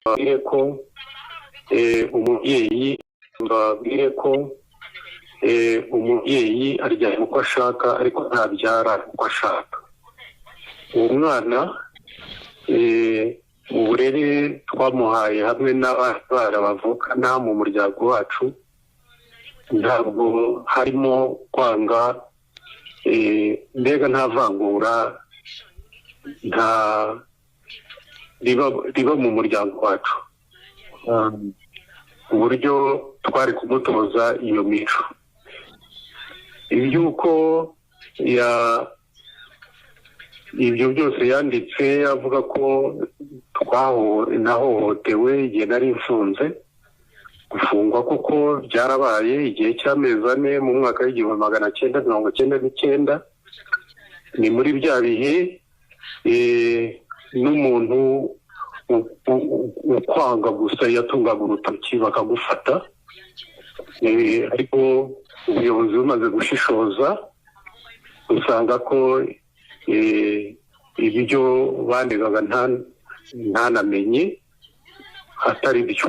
babwire ko umubyeyi babwire ko umubyeyi aryama uko ashaka ariko ntabyara uko ashaka. Uwo mwana uburere twamuhaye hamwe n'abana bavukana mu muryango wacu ntabwo harimo kwanga, mbega nta vangura nta riba mu muryango wacu, uburyo twari kumutoza iyo mico. Iby'uko ibyo byose yanditse avuga ko nahohotewe igihe nari mfunze, gufungwa kuko byarabaye igihe cy'amezi 4 mu mwaka w'1999. ni muri bya bihe n'umuntu ukwanga gusa yatungaga urutoki bakagufata, ariko ubuyobozi bumaze gushishoza usanga ko ibyo bandegaga ntanamenye atari byo.